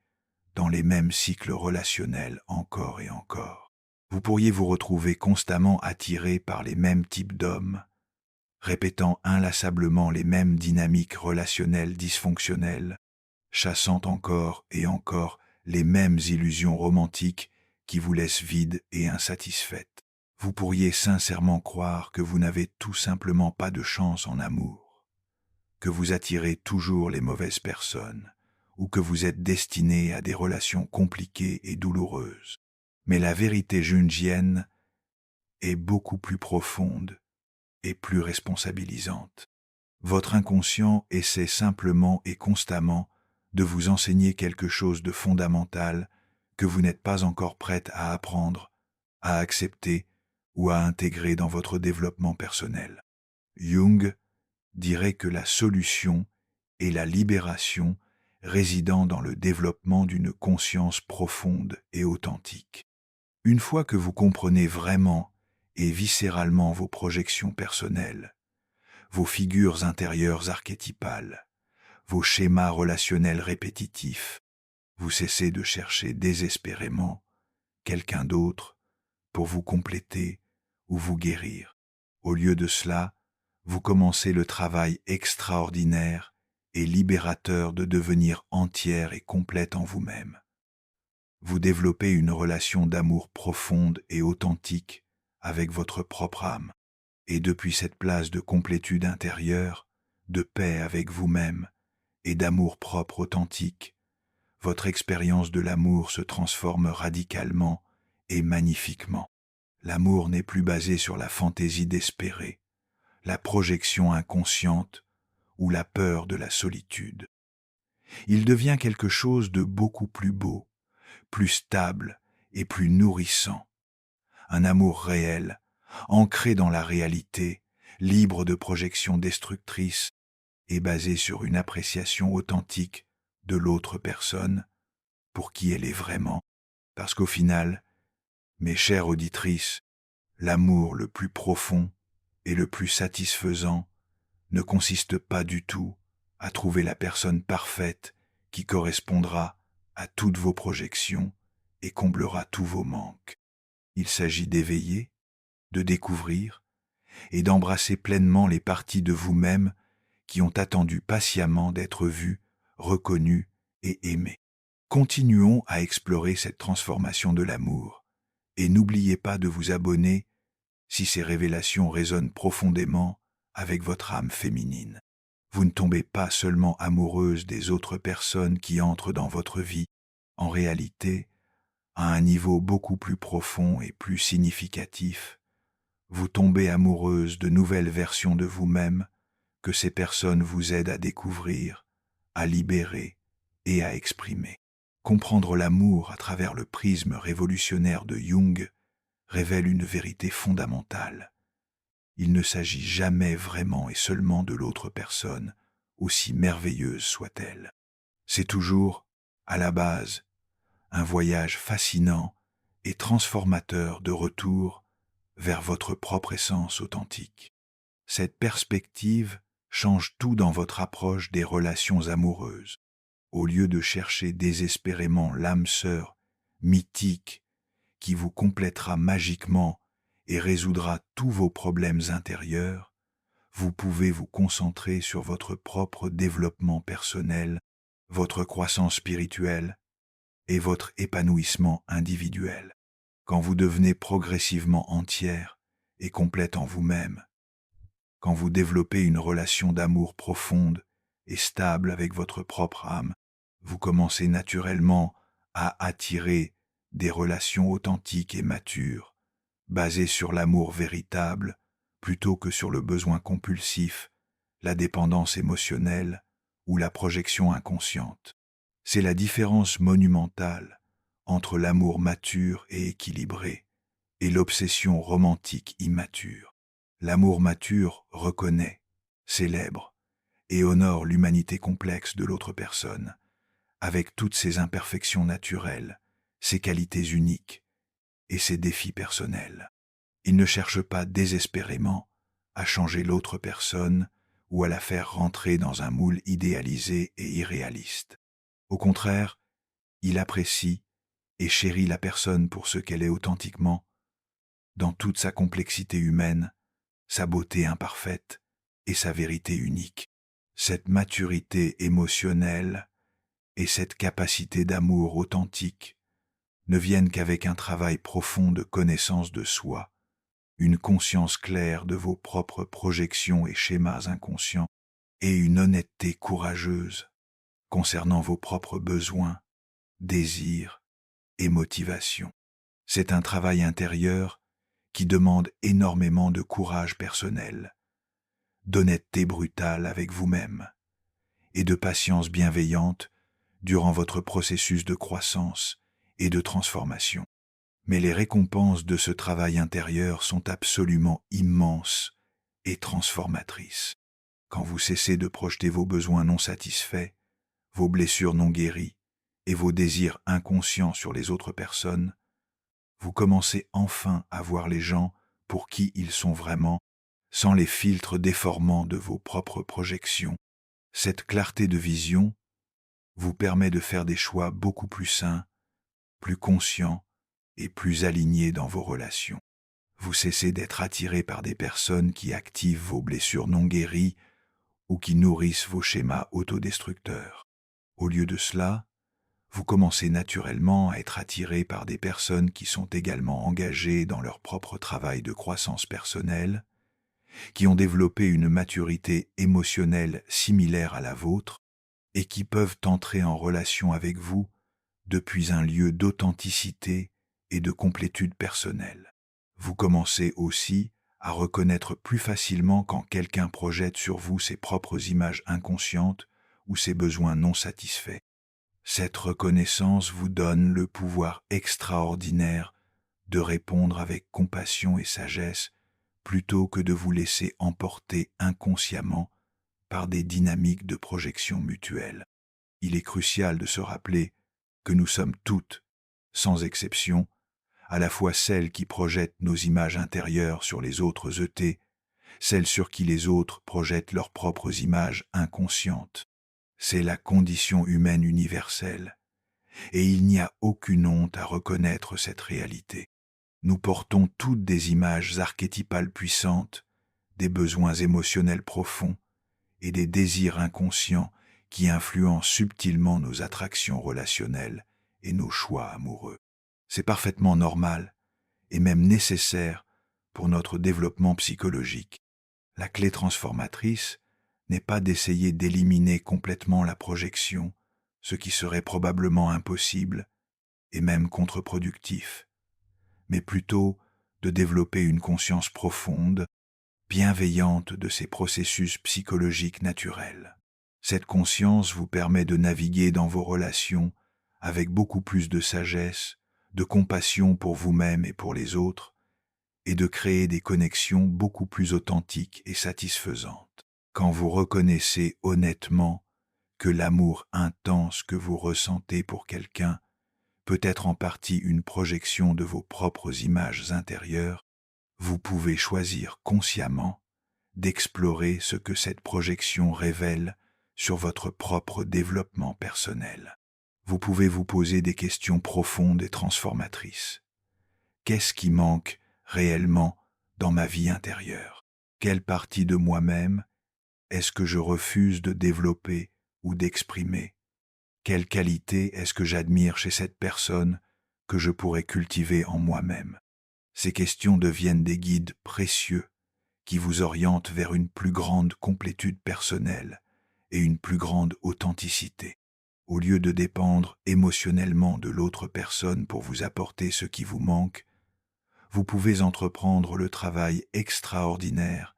[SPEAKER 1] dans les mêmes cycles relationnels encore et encore. Vous pourriez vous retrouver constamment attiré par les mêmes types d'hommes, répétant inlassablement les mêmes dynamiques relationnelles dysfonctionnelles, chassant encore et encore les mêmes illusions romantiques qui vous laissent vide et insatisfaite. Vous pourriez sincèrement croire que vous n'avez tout simplement pas de chance en amour, que vous attirez toujours les mauvaises personnes, ou que vous êtes destiné à des relations compliquées et douloureuses. Mais la vérité jungienne est beaucoup plus profonde et plus responsabilisante. Votre inconscient essaie simplement et constamment de vous enseigner quelque chose de fondamental que vous n'êtes pas encore prête à apprendre, à accepter ou à intégrer dans votre développement personnel. Jung dirait que la solution est la libération résidant dans le développement d'une conscience profonde et authentique. Une fois que vous comprenez vraiment et viscéralement vos projections personnelles, vos figures intérieures archétypales, vos schémas relationnels répétitifs, vous cessez de chercher désespérément quelqu'un d'autre pour vous compléter ou vous guérir. Au lieu de cela, vous commencez le travail extraordinaire et libérateur de devenir entière et complète en vous-même. Vous développez une relation d'amour profonde et authentique avec votre propre âme. Et depuis cette place de complétude intérieure, de paix avec vous-même et d'amour propre authentique, votre expérience de l'amour se transforme radicalement et magnifiquement. L'amour n'est plus basé sur la fantaisie d'espérer, la projection inconsciente ou la peur de la solitude. Il devient quelque chose de beaucoup plus beau, plus stable et plus nourrissant. Un amour réel, ancré dans la réalité, libre de projections destructrices et basé sur une appréciation authentique de l'autre personne pour qui elle est vraiment. Parce qu'au final, mes chères auditrices, l'amour le plus profond et le plus satisfaisant ne consiste pas du tout à trouver la personne parfaite qui correspondra à toutes vos projections et comblera tous vos manques. Il s'agit d'éveiller, de découvrir et d'embrasser pleinement les parties de vous-même qui ont attendu patiemment d'être vues, reconnues et aimées. Continuons à explorer cette transformation de l'amour et n'oubliez pas de vous abonner si ces révélations résonnent profondément avec votre âme féminine. Vous ne tombez pas seulement amoureuse des autres personnes qui entrent dans votre vie. En réalité, à un niveau beaucoup plus profond et plus significatif, vous tombez amoureuse de nouvelles versions de vous-même que ces personnes vous aident à découvrir, à libérer et à exprimer. Comprendre l'amour à travers le prisme révolutionnaire de Jung révèle une vérité fondamentale. Il ne s'agit jamais vraiment et seulement de l'autre personne, aussi merveilleuse soit-elle. C'est toujours, à la base, un voyage fascinant et transformateur de retour vers votre propre essence authentique. Cette perspective change tout dans votre approche des relations amoureuses. Au lieu de chercher désespérément l'âme sœur mythique qui vous complétera magiquement et résoudra tous vos problèmes intérieurs, vous pouvez vous concentrer sur votre propre développement personnel, votre croissance spirituelle et votre épanouissement individuel. Quand vous devenez progressivement entière et complète en vous-même, quand vous développez une relation d'amour profonde et stable avec votre propre âme, vous commencez naturellement à attirer des relations authentiques et matures, basées sur l'amour véritable plutôt que sur le besoin compulsif, la dépendance émotionnelle ou la projection inconsciente. C'est la différence monumentale entre l'amour mature et équilibré et l'obsession romantique immature. L'amour mature reconnaît, célèbre et honore l'humanité complexe de l'autre personne, avec toutes ses imperfections naturelles, ses qualités uniques et ses défis personnels. Il ne cherche pas désespérément à changer l'autre personne ou à la faire rentrer dans un moule idéalisé et irréaliste. Au contraire, il apprécie et chérit la personne pour ce qu'elle est authentiquement, dans toute sa complexité humaine, sa beauté imparfaite et sa vérité unique. Cette maturité émotionnelle et cette capacité d'amour authentique ne viennent qu'avec un travail profond de connaissance de soi, une conscience claire de vos propres projections et schémas inconscients, et une honnêteté courageuse concernant vos propres besoins, désirs et motivations. C'est un travail intérieur qui demande énormément de courage personnel, d'honnêteté brutale avec vous-même et de patience bienveillante durant votre processus de croissance et de transformation. Mais les récompenses de ce travail intérieur sont absolument immenses et transformatrices. Quand vous cessez de projeter vos besoins non satisfaits, vos blessures non guéries et vos désirs inconscients sur les autres personnes, vous commencez enfin à voir les gens pour qui ils sont vraiment, sans les filtres déformants de vos propres projections. Cette clarté de vision vous permet de faire des choix beaucoup plus sains, plus conscients et plus alignés dans vos relations. Vous cessez d'être attiré par des personnes qui activent vos blessures non guéries ou qui nourrissent vos schémas autodestructeurs. Au lieu de cela, vous commencez naturellement à être attiré par des personnes qui sont également engagées dans leur propre travail de croissance personnelle, qui ont développé une maturité émotionnelle similaire à la vôtre et qui peuvent entrer en relation avec vous depuis un lieu d'authenticité et de complétude personnelle. Vous commencez aussi à reconnaître plus facilement quand quelqu'un projette sur vous ses propres images inconscientes ou ses besoins non satisfaits. Cette reconnaissance vous donne le pouvoir extraordinaire de répondre avec compassion et sagesse plutôt que de vous laisser emporter inconsciemment par des dynamiques de projection mutuelle. Il est crucial de se rappeler que nous sommes toutes, sans exception, à la fois celles qui projettent nos images intérieures sur les autres êtés, celles sur qui les autres projettent leurs propres images inconscientes. C'est la condition humaine universelle, et il n'y a aucune honte à reconnaître cette réalité. Nous portons toutes des images archétypales puissantes, des besoins émotionnels profonds et des désirs inconscients qui influencent subtilement nos attractions relationnelles et nos choix amoureux. C'est parfaitement normal et même nécessaire pour notre développement psychologique. La clé transformatrice n'est pas d'essayer d'éliminer complètement la projection, ce qui serait probablement impossible et même contre-productif, mais plutôt de développer une conscience profonde, bienveillante de ces processus psychologiques naturels. Cette conscience vous permet de naviguer dans vos relations avec beaucoup plus de sagesse, de compassion pour vous-même et pour les autres, et de créer des connexions beaucoup plus authentiques et satisfaisantes. Quand vous reconnaissez honnêtement que l'amour intense que vous ressentez pour quelqu'un peut être en partie une projection de vos propres images intérieures, vous pouvez choisir consciemment d'explorer ce que cette projection révèle sur votre propre développement personnel. Vous pouvez vous poser des questions profondes et transformatrices. Qu'est-ce qui manque réellement dans ma vie intérieure? Quelle partie de moi-même est-ce que je refuse de développer ou d'exprimer? Quelle qualité est-ce que j'admire chez cette personne que je pourrais cultiver en moi-même? Ces questions deviennent des guides précieux qui vous orientent vers une plus grande complétude personnelle et une plus grande authenticité. Au lieu de dépendre émotionnellement de l'autre personne pour vous apporter ce qui vous manque, vous pouvez entreprendre le travail extraordinaire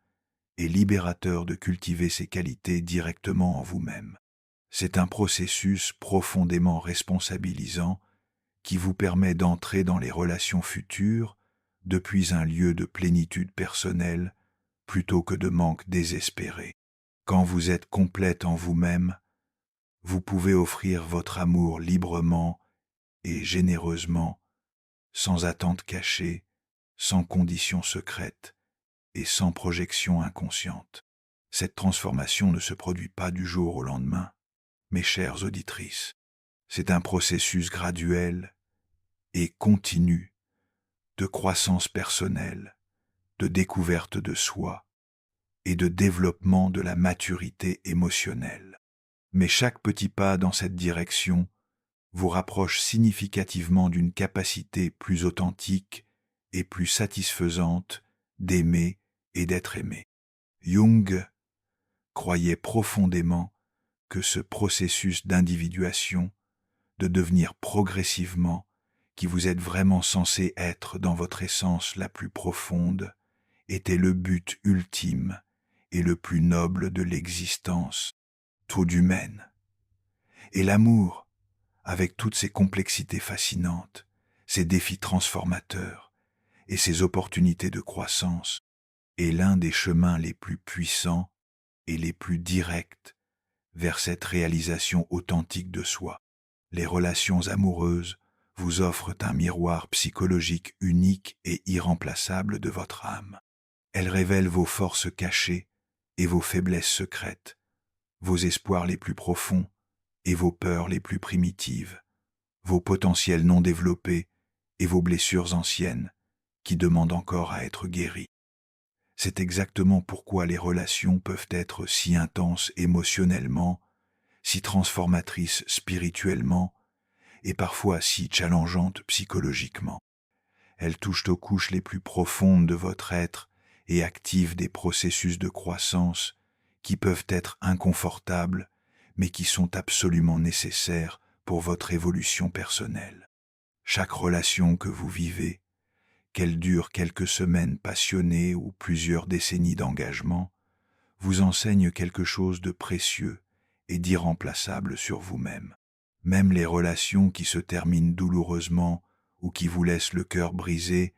[SPEAKER 1] et libérateur de cultiver ces qualités directement en vous-même. C'est un processus profondément responsabilisant qui vous permet d'entrer dans les relations futures depuis un lieu de plénitude personnelle plutôt que de manque désespéré. Quand vous êtes complète en vous-même, vous pouvez offrir votre amour librement et généreusement, sans attente cachée, sans conditions secrètes et sans projection inconsciente. Cette transformation ne se produit pas du jour au lendemain, mes chères auditrices. C'est un processus graduel et continu de croissance personnelle, de découverte de soi et de développement de la maturité émotionnelle. Mais chaque petit pas dans cette direction vous rapproche significativement d'une capacité plus authentique et plus satisfaisante d'aimer et d'être aimé. Jung croyait profondément que ce processus d'individuation, de devenir progressivement qui vous êtes vraiment censé être dans votre essence la plus profonde, était le but ultime et le plus noble de l'existence, toute humaine. Et l'amour avec toutes ses complexités fascinantes, ses défis transformateurs et ses opportunités de croissance, est l'un des chemins les plus puissants et les plus directs vers cette réalisation authentique de soi. Les relations amoureuses vous offrent un miroir psychologique unique et irremplaçable de votre âme. Elles révèlent vos forces cachées et vos faiblesses secrètes, vos espoirs les plus profonds et vos peurs les plus primitives, vos potentiels non développés et vos blessures anciennes qui demandent encore à être guéries. C'est exactement pourquoi les relations peuvent être si intenses émotionnellement, si transformatrices spirituellement et parfois si challengeantes psychologiquement. Elles touchent aux couches les plus profondes de votre être et activent des processus de croissance qui peuvent être inconfortables, mais qui sont absolument nécessaires pour votre évolution personnelle. Chaque relation que vous vivez, qu'elle dure quelques semaines passionnées ou plusieurs décennies d'engagement, vous enseigne quelque chose de précieux et d'irremplaçable sur vous-même. Même les relations qui se terminent douloureusement ou qui vous laissent le cœur brisé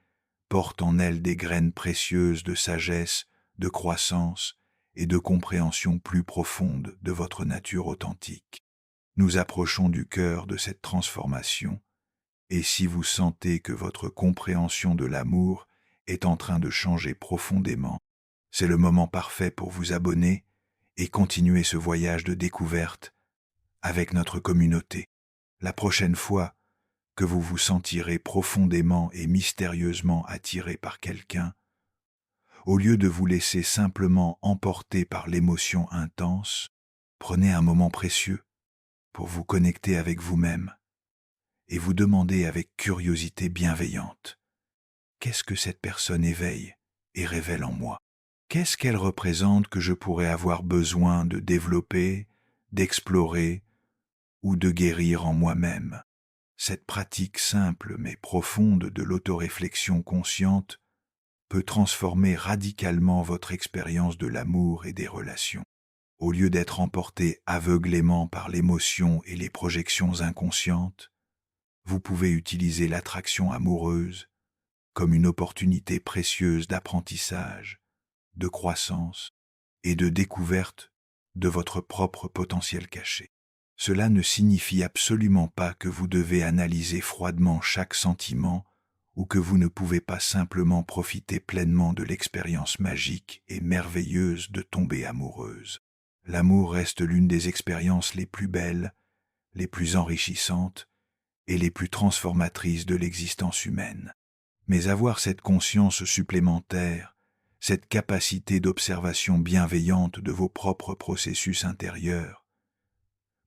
[SPEAKER 1] portent en elles des graines précieuses de sagesse, de croissance et de compréhension plus profonde de votre nature authentique. Nous approchons du cœur de cette transformation, et si vous sentez que votre compréhension de l'amour est en train de changer profondément, c'est le moment parfait pour vous abonner et continuer ce voyage de découverte avec notre communauté. La prochaine fois que vous vous sentirez profondément et mystérieusement attiré par quelqu'un, au lieu de vous laisser simplement emporter par l'émotion intense, prenez un moment précieux pour vous connecter avec vous-même et vous demander avec curiosité bienveillante: qu'est-ce que cette personne éveille et révèle en moi? Qu'est-ce qu'elle représente que je pourrais avoir besoin de développer, d'explorer ou de guérir en moi-même? Cette pratique simple mais profonde de l'autoréflexion consciente peut transformer radicalement votre expérience de l'amour et des relations. Au lieu d'être emporté aveuglément par l'émotion et les projections inconscientes, vous pouvez utiliser l'attraction amoureuse comme une opportunité précieuse d'apprentissage, de croissance et de découverte de votre propre potentiel caché. Cela ne signifie absolument pas que vous devez analyser froidement chaque sentiment ou que vous ne pouvez pas simplement profiter pleinement de l'expérience magique et merveilleuse de tomber amoureuse. L'amour reste l'une des expériences les plus belles, les plus enrichissantes et les plus transformatrices de l'existence humaine. Mais avoir cette conscience supplémentaire, cette capacité d'observation bienveillante de vos propres processus intérieurs,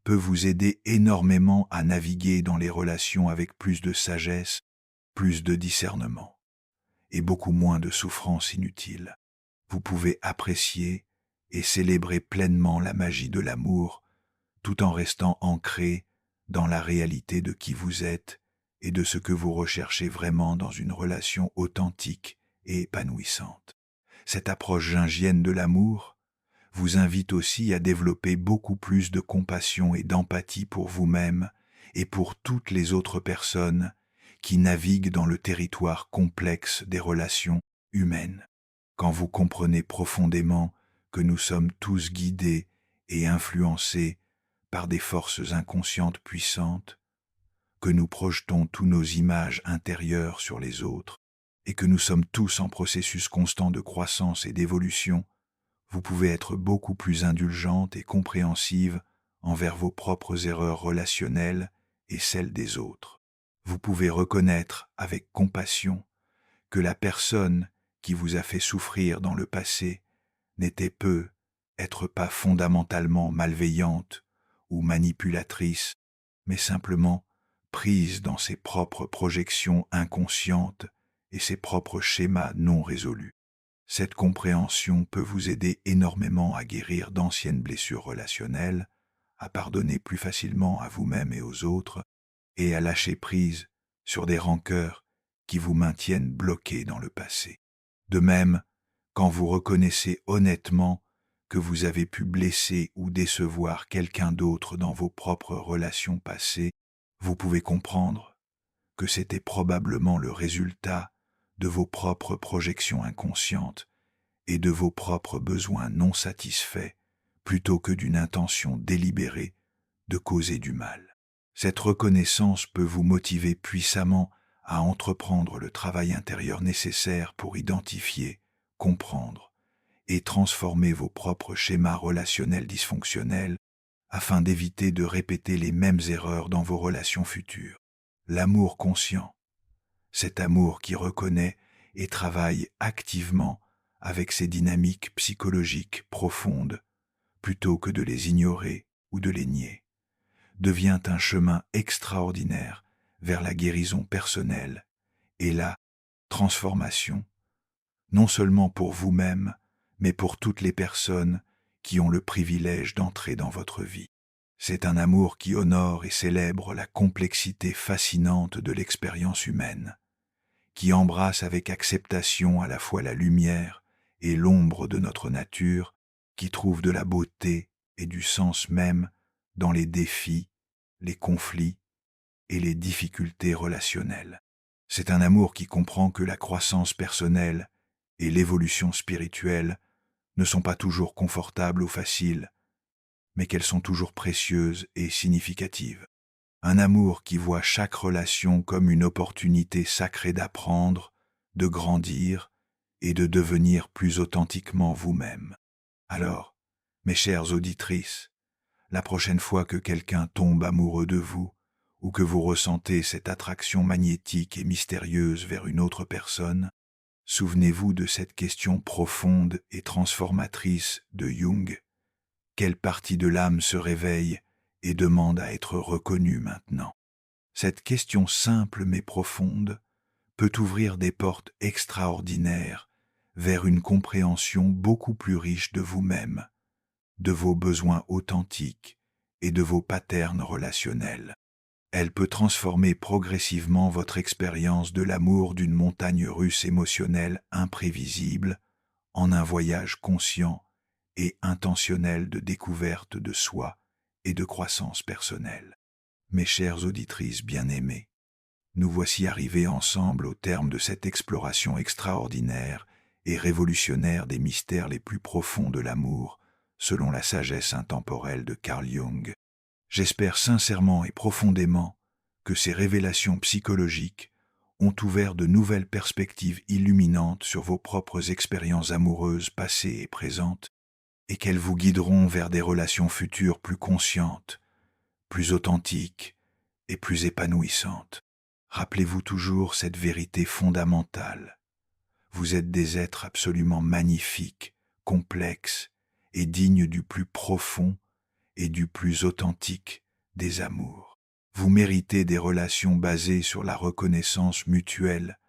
[SPEAKER 1] peut vous aider énormément à naviguer dans les relations avec plus de sagesse, plus de discernement et beaucoup moins de souffrance inutile. Vous pouvez apprécier et célébrer pleinement la magie de l'amour tout en restant ancré dans la réalité de qui vous êtes et de ce que vous recherchez vraiment dans une relation authentique et épanouissante. Cette approche jungienne de l'amour vous invite aussi à développer beaucoup plus de compassion et d'empathie pour vous-même et pour toutes les autres personnes qui naviguent dans le territoire complexe des relations humaines. Quand vous comprenez profondément que nous sommes tous guidés et influencés par des forces inconscientes puissantes, que nous projetons tous nos images intérieures sur les autres et que nous sommes tous en processus constant de croissance et d'évolution, vous pouvez être beaucoup plus indulgente et compréhensive envers vos propres erreurs relationnelles et celles des autres. Vous pouvez reconnaître avec compassion que la personne qui vous a fait souffrir dans le passé n'était être pas fondamentalement malveillante ou manipulatrice, mais simplement prise dans ses propres projections inconscientes et ses propres schémas non résolus. Cette compréhension peut vous aider énormément à guérir d'anciennes blessures relationnelles, à pardonner plus facilement à vous-même et aux autres, et à lâcher prise sur des rancœurs qui vous maintiennent bloqués dans le passé. De même, quand vous reconnaissez honnêtement que vous avez pu blesser ou décevoir quelqu'un d'autre dans vos propres relations passées, vous pouvez comprendre que c'était probablement le résultat de vos propres projections inconscientes et de vos propres besoins non satisfaits, plutôt que d'une intention délibérée de causer du mal. Cette reconnaissance peut vous motiver puissamment à entreprendre le travail intérieur nécessaire pour identifier, comprendre et transformer vos propres schémas relationnels dysfonctionnels afin d'éviter de répéter les mêmes erreurs dans vos relations futures. L'amour conscient, cet amour qui reconnaît et travaille activement avec ces dynamiques psychologiques profondes, plutôt que de les ignorer ou de les nier, devient un chemin extraordinaire vers la guérison personnelle et la transformation, non seulement pour vous-même, mais pour toutes les personnes qui ont le privilège d'entrer dans votre vie. C'est un amour qui honore et célèbre la complexité fascinante de l'expérience humaine, qui embrasse avec acceptation à la fois la lumière et l'ombre de notre nature, qui trouve de la beauté et du sens même dans les défis, les conflits et les difficultés relationnelles. C'est un amour qui comprend que la croissance personnelle et l'évolution spirituelle ne sont pas toujours confortables ou faciles, mais qu'elles sont toujours précieuses et significatives. Un amour qui voit chaque relation comme une opportunité sacrée d'apprendre, de grandir et de devenir plus authentiquement vous-même. Alors, mes chères auditrices, la prochaine fois que quelqu'un tombe amoureux de vous, ou que vous ressentez cette attraction magnétique et mystérieuse vers une autre personne, souvenez-vous de cette question profonde et transformatrice de Jung. Quelle partie de l'âme se réveille et demande à être reconnue maintenant? Cette question simple mais profonde peut ouvrir des portes extraordinaires vers une compréhension beaucoup plus riche de vous-même, de vos besoins authentiques et de vos patterns relationnels. Elle peut transformer progressivement votre expérience de l'amour d'une montagne russe émotionnelle imprévisible en un voyage conscient et intentionnel de découverte de soi et de croissance personnelle. Mes chères auditrices bien-aimées, nous voici arrivés ensemble au terme de cette exploration extraordinaire et révolutionnaire des mystères les plus profonds de l'amour, selon la sagesse intemporelle de Carl Jung. J'espère sincèrement et profondément que ces révélations psychologiques ont ouvert de nouvelles perspectives illuminantes sur vos propres expériences amoureuses passées et présentes, et qu'elles vous guideront vers des relations futures plus conscientes, plus authentiques et plus épanouissantes. Rappelez-vous toujours cette vérité fondamentale. Vous êtes des êtres absolument magnifiques, complexes et dignes du plus profond et du plus authentique des amours. Vous méritez des relations basées sur la reconnaissance mutuelle,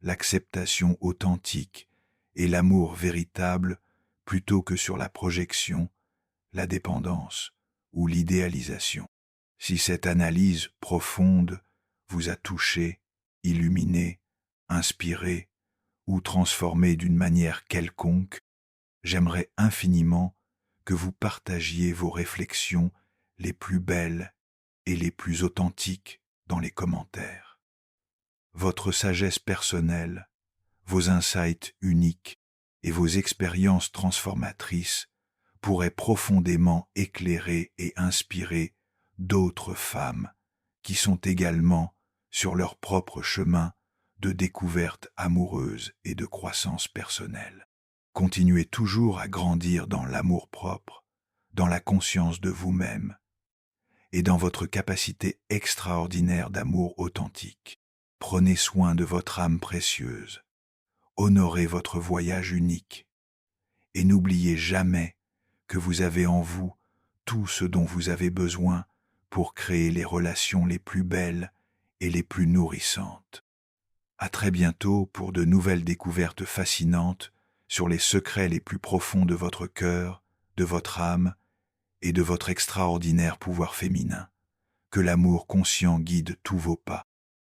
[SPEAKER 1] l'acceptation authentique et l'amour véritable plutôt que sur la projection, la dépendance ou l'idéalisation. Si cette analyse profonde vous a touché, illuminé, inspiré ou transformé d'une manière quelconque, j'aimerais infiniment que vous partagiez vos réflexions les plus belles et les plus authentiques dans les commentaires. Votre sagesse personnelle, vos insights uniques et vos expériences transformatrices pourraient profondément éclairer et inspirer d'autres femmes qui sont également sur leur propre chemin de découverte amoureuse et de croissance personnelle. Continuez toujours à grandir dans l'amour-propre, dans la conscience de vous-même et dans votre capacité extraordinaire d'amour authentique. Prenez soin de votre âme précieuse, honorez votre voyage unique et n'oubliez jamais que vous avez en vous tout ce dont vous avez besoin pour créer les relations les plus belles et les plus nourrissantes. À très bientôt pour de nouvelles découvertes fascinantes sur les secrets les plus profonds de votre cœur, de votre âme et de votre extraordinaire pouvoir féminin. Que l'amour conscient guide tous vos pas.